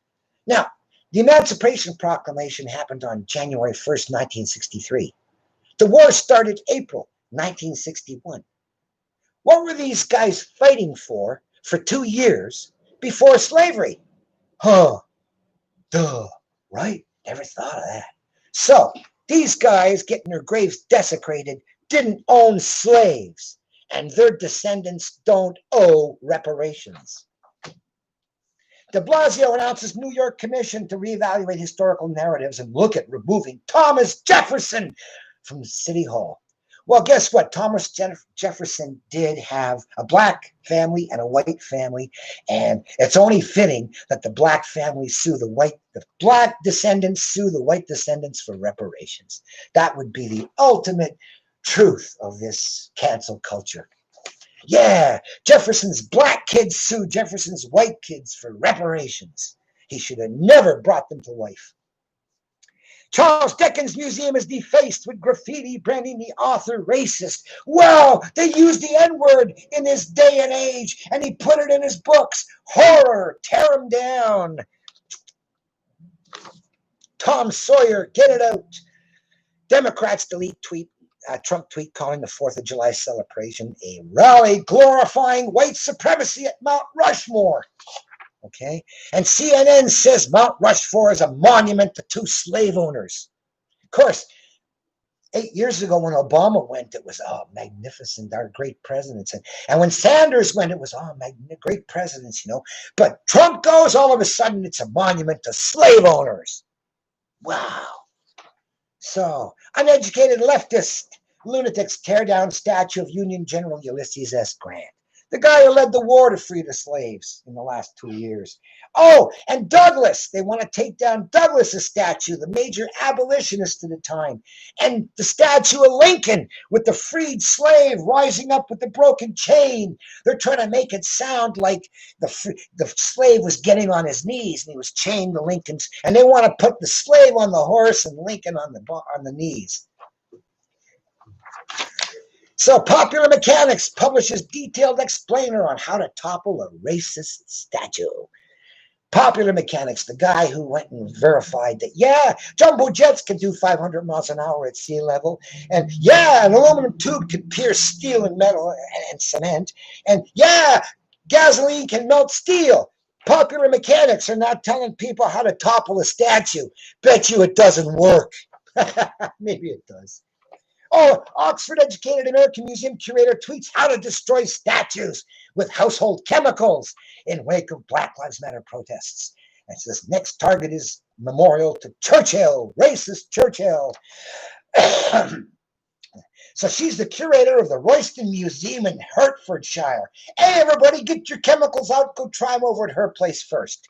Speaker 1: Now, the Emancipation Proclamation happened on January 1st, 1963. The war started April 1961. What were these guys fighting for 2 years before slavery? Right? Never thought of that. So, these guys getting their graves desecrated didn't own slaves, and their descendants don't owe reparations. De Blasio announces New York Commission to reevaluate historical narratives and look at removing Thomas Jefferson from City Hall. Well, guess what? Thomas Jefferson did have a black family and a white family, and it's only fitting that the black family the black descendants sue the white descendants for reparations. That would be the ultimate truth of this cancel culture. Yeah, Jefferson's black kids sue Jefferson's white kids for reparations. He should have never brought them to life. Charles Dickens' museum is defaced with graffiti branding the author racist. Well, they used the N-word in this day and age, and he put it in his books. Horror, tear him down. Tom Sawyer, get it out. Democrats delete tweet. Trump tweet calling the 4th of July celebration a rally glorifying white supremacy at Mount Rushmore. Okay, and CNN says Mount Rushmore is a monument to 2 slave owners. Of course, 8 years ago when Obama went, it was, oh, magnificent, our great presidents. And when Sanders went, it was, oh, great presidents, you know. But Trump goes, all of a sudden, it's a monument to slave owners. Wow. So, uneducated leftist lunatics tear down statue of Union General Ulysses S. Grant, the guy who led the war to free the slaves in the last 2 years. Oh, and Douglas. They want to take down Douglas's statue, the major abolitionist at the time. And the statue of Lincoln with the freed slave rising up with the broken chain. They're trying to make it sound like the slave was getting on his knees and he was chained to Lincoln's. And they want to put the slave on the horse and Lincoln on the knees. So Popular Mechanics publishes detailed explainer on how to topple a racist statue. Popular Mechanics, the guy who went and verified that, yeah, jumbo jets can do 500 miles an hour at sea level. And yeah, an aluminum tube can pierce steel and metal and cement. And yeah, gasoline can melt steel. Popular Mechanics are now telling people how to topple a statue. Bet you it doesn't work. Maybe it does. Oh, Oxford-educated American Museum curator tweets how to destroy statues with household chemicals in wake of Black Lives Matter protests. And it says next target is memorial to Churchill, racist Churchill. So she's the curator of the Royston Museum in Hertfordshire. Hey, everybody, get your chemicals out. Go try them over at her place first.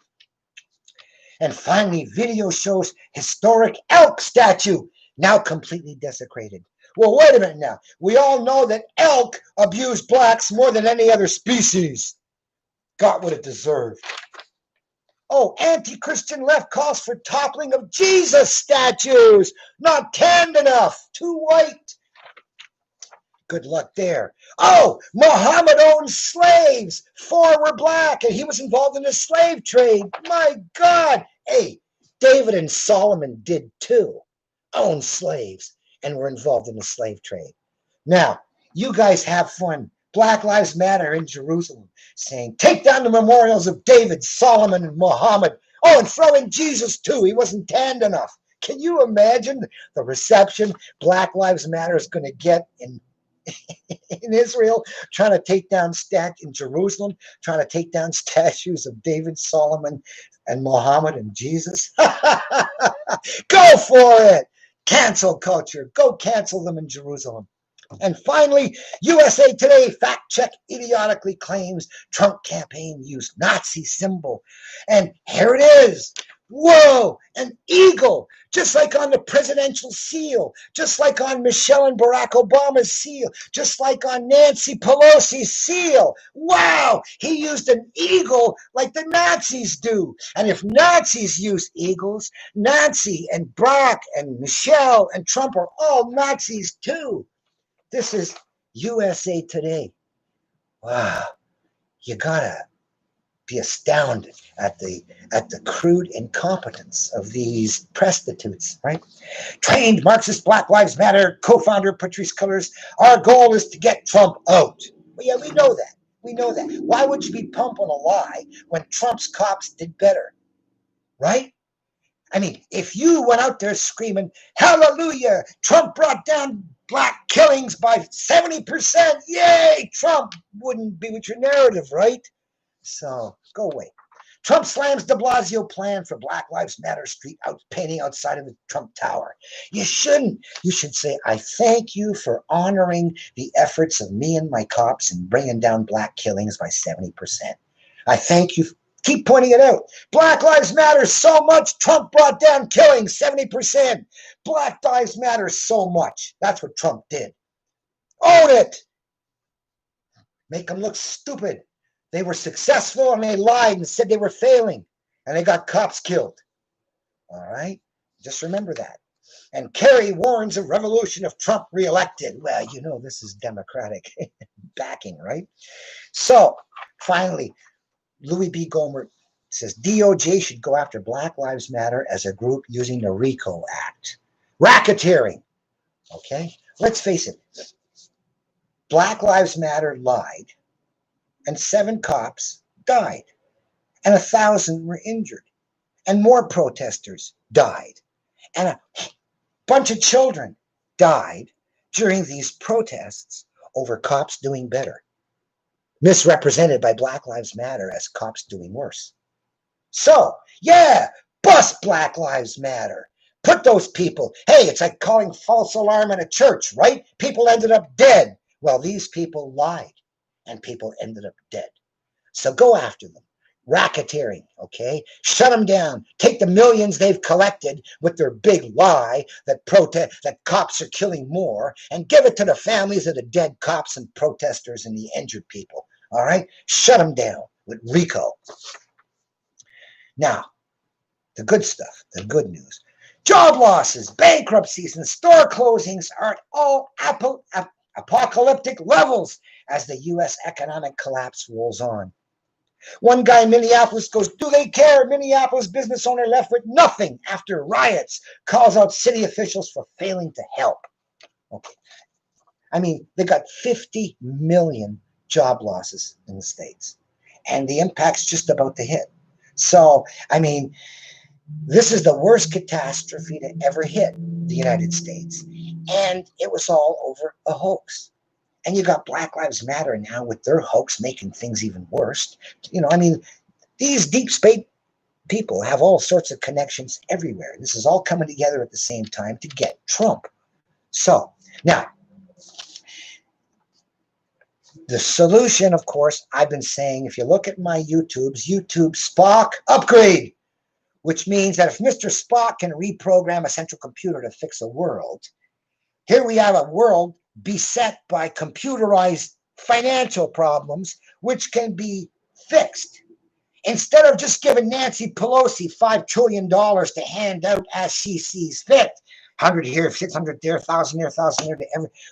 Speaker 1: And finally, video shows historic elk statue now completely desecrated. Well, wait a minute now. We all know that elk abuse blacks more than any other species. Got what it deserved. Oh, anti-Christian left calls for toppling of Jesus statues. Not tanned enough. Too white. Good luck there. Oh, Muhammad owned slaves. 4 were black, and he was involved in the slave trade. My God. Hey, David and Solomon did too. Owned slaves and were involved in the slave trade. Now, you guys have fun. Black Lives Matter in Jerusalem saying, take down the memorials of David, Solomon, and Muhammad. Oh, and throw in Jesus too. He wasn't tanned enough. Can you imagine the reception Black Lives Matter is going to get in Israel, trying to take down in Jerusalem, trying to take down statues of David, Solomon, and Muhammad and Jesus? Go for it. Cancel culture. Go cancel them in Jerusalem. And finally, USA Today fact check idiotically claims Trump campaign used Nazi symbol. And here it is. Whoa, an eagle, just like on the presidential seal, just like on Michelle and Barack Obama's seal, just like on Nancy Pelosi's seal. Wow, he used an eagle like the Nazis do. And if Nazis use eagles, Nancy and Barack and Michelle and Trump are all Nazis too. This is USA Today. Wow, you gotta be astounded at the crude incompetence of these prostitutes, right? Trained Marxist Black Lives Matter co-founder Patrisse Cullors, our goal is to get Trump out. Well, yeah, we know that. We know that. Why would you be pumping a lie when Trump's cops did better, right? I mean, if you went out there screaming, hallelujah, Trump brought down black killings by 70%, yay, Trump, wouldn't be with your narrative, right? So go away. Trump slams de Blasio plan for Black Lives Matter street painting outside of the Trump Tower. You shouldn't. You should say, I thank you for honoring the efforts of me and my cops in bringing down black killings by 70%. I thank you. Keep pointing it out. Black Lives Matter so much. Trump brought down killings 70%. Black Lives Matter so much. That's what Trump did. Own it. Make them look stupid. They were successful and they lied and said they were failing and they got cops killed. All right? Just remember that. And Kerry warns of revolution if Trump reelected. Well, you know, this is Democratic backing, right? So finally, Louis B. Gohmert It says DOJ should go after Black Lives Matter as a group using the RICO Act. Racketeering. Okay? Let's face it. Black Lives Matter lied, and 7 cops died, and 1,000 were injured, and more protesters died, and a bunch of children died during these protests over cops doing better, misrepresented by Black Lives Matter as cops doing worse. So, yeah, bust Black Lives Matter. Put those people, hey, it's like calling false alarm in a church, right? People ended up dead. Well, these people lied, and people ended up dead. So go after them. Racketeering, okay? Shut them down. Take the millions they've collected with their big lie that cops are killing more, and give it to the families of the dead cops and protesters and the injured people. All right? Shut them down with RICO. Now, the good stuff, the good news. Job losses, bankruptcies, and store closings are at all apocalyptic levels as the U.S. economic collapse rolls on. One guy in Minneapolis goes, do they care? Minneapolis business owner left with nothing after riots, calls out city officials for failing to help. Okay. I mean, they got 50 million job losses in the States, and the impact's just about to hit. So, I mean, this is the worst catastrophe to ever hit the United States, and it was all over a hoax. And you got Black Lives Matter now with their hoax making things even worse. You know, I mean, these deep state people have all sorts of connections everywhere. This is all coming together at the same time to get Trump. So, now, the solution, of course, I've been saying, if you look at my YouTube Spock upgrade, which means that if Mr. Spock can reprogram a central computer to fix a world, here we have a world beset by computerized financial problems, which can be fixed. Instead of just giving Nancy Pelosi $5 trillion to hand out as she sees fit, 100 here, 600 there, 1,000 there, 1,000 there,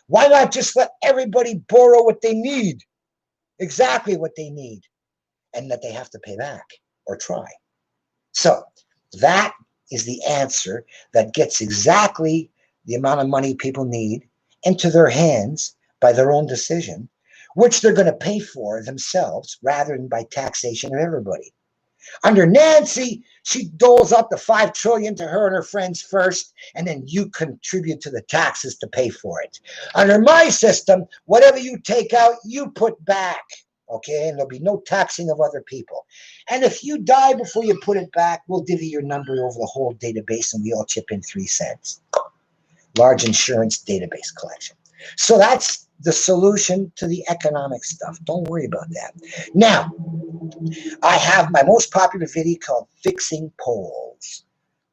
Speaker 1: why not just let everybody borrow what they need, exactly what they need, and that they have to pay back or try? So that is the answer that gets exactly the amount of money people need into their hands by their own decision, which they're going to pay for themselves rather than by taxation of everybody. Under Nancy, she doles out the $5 trillion to her and her friends first, and then you contribute to the taxes to pay for it. Under my system, whatever you take out, you put back. Okay, and there'll be no taxing of other people. And if you die before you put it back, we'll divvy your number over the whole database, and we all chip in 3 cents. Large insurance database collection. So that's the solution to the economic stuff. Don't worry about that. Now, I have my most popular video called Fixing Polls.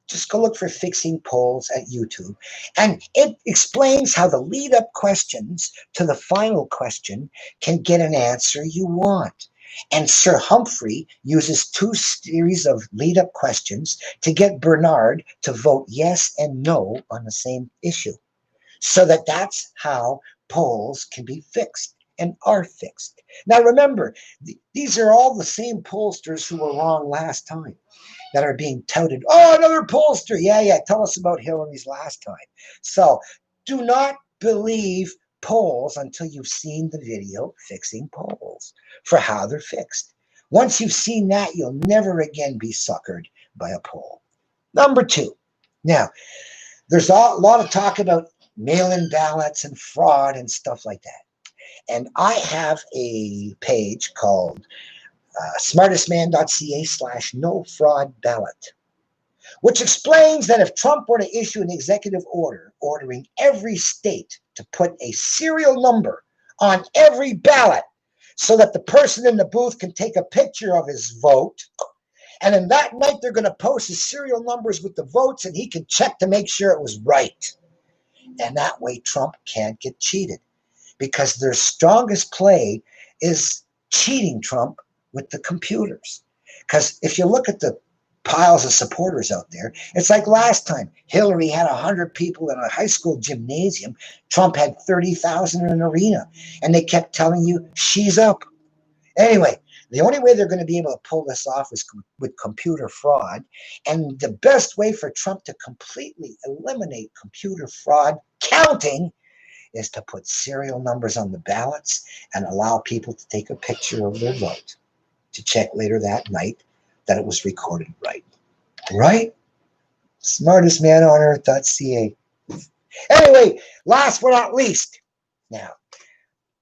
Speaker 1: Just go look for Fixing Polls at YouTube. And it explains how the lead-up questions to the final question can get an answer you want. And Sir Humphrey uses 2 series of lead-up questions to get Bernard to vote yes and no on the same issue. So that's how polls can be fixed and are fixed. Now remember, these are all the same pollsters who were wrong last time that are being touted. Oh, another pollster. Yeah, tell us about Hillary's last time. So do not believe polls until you've seen the video Fixing Polls for how they're fixed. Once you've seen that, you'll never again be suckered by a poll. Number 2. Now, there's a lot of talk about mail-in ballots and fraud and stuff like that. And I have a page called smartestman.ca/no-fraud-ballot, which explains that if Trump were to issue an executive order ordering every state to put a serial number on every ballot so that the person in the booth can take a picture of his vote, and then that night they're going to post his serial numbers with the votes and he can check to make sure it was right. And that way Trump can't get cheated, because their strongest play is cheating Trump with the computers. Because if you look at the piles of supporters out there, it's like last time. Hillary had 100 people in a high school gymnasium. Trump had 30,000 in an arena. And they kept telling you, she's up. Anyway, The only way they're going to be able to pull this off is with computer fraud. And the best way for Trump to completely eliminate computer fraud counting is to put serial numbers on the ballots and allow people to take a picture of their vote to check later that night that it was recorded right. Right? Smartest man on earth.ca. Anyway, last but not least. Now,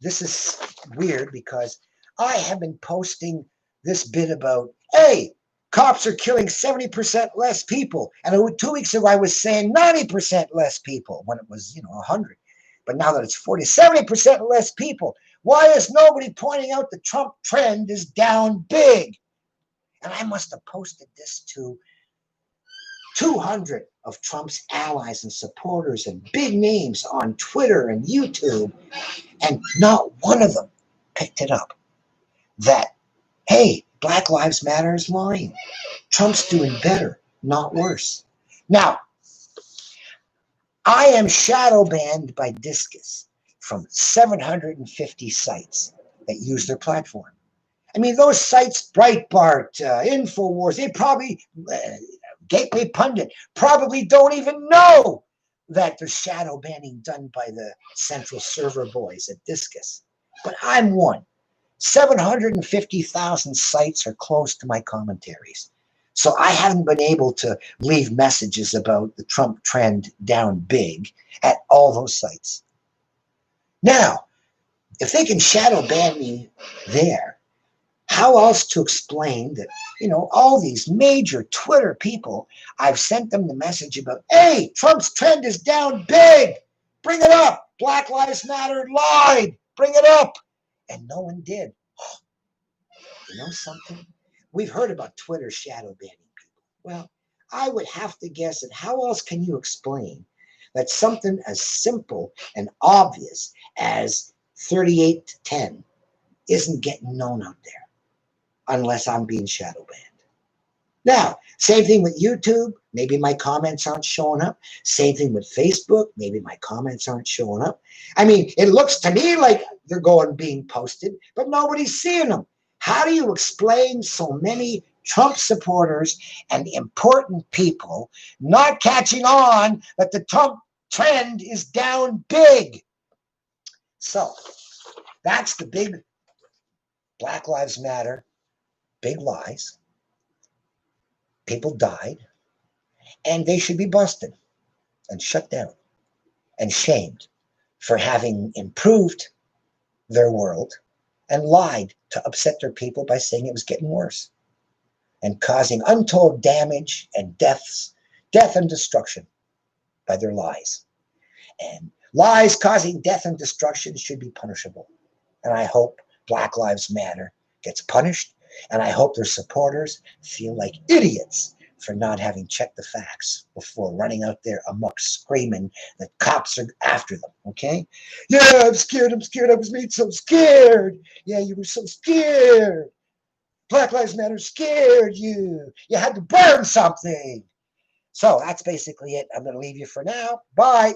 Speaker 1: this is weird because I have been posting this bit about, hey, cops are killing 70% less people. And 2 weeks ago, I was saying 90% less people when it was, 100. But now that it's 40, 70% less people. Why is nobody pointing out the Trump trend is down big? And I must have posted this to 200 of Trump's allies and supporters and big names on Twitter and YouTube. And not one of them picked it up. That, hey, Black Lives Matter is lying. Trump's doing better, not worse. Now, I am shadow banned by Discus from 750 sites that use their platform. I mean, those sites, Breitbart, InfoWars, they probably, Gateway Pundit, probably don't even know that there's shadow banning done by the central server boys at Discus. But I'm one. 750,000 sites are close to my commentaries. So I haven't been able to leave messages about the Trump trend down big at all those sites. Now, if they can shadow ban me there, how else to explain that, all these major Twitter people, I've sent them the message about, hey, Trump's trend is down big. Bring it up. Black Lives Matter lied. Bring it up. And no one did. You know something? We've heard about Twitter shadow banning people. Well, I would have to guess that how else can you explain that something as simple and obvious as 38 to 10 isn't getting known out there unless I'm being shadow banned? Now, same thing with YouTube. Maybe my comments aren't showing up. Same thing with Facebook. Maybe my comments aren't showing up. I mean, it looks to me like they're being posted, but nobody's seeing them. How do you explain so many Trump supporters and important people not catching on that the Trump trend is down big? So that's the big Black Lives Matter, big lies. People died, and they should be busted and shut down and shamed for having improved their world and lied to upset their people by saying it was getting worse and causing untold damage and death and destruction by their lies. And lies causing death and destruction should be punishable. And I hope Black Lives Matter gets punished, and I hope their supporters feel like idiots for not having checked the facts before running out there amok screaming that cops are after them, okay? Yeah, I'm scared, I was made so scared. Yeah, you were so scared. Black Lives Matter scared you. You had to burn something. So that's basically it. I'm going to leave you for now. Bye.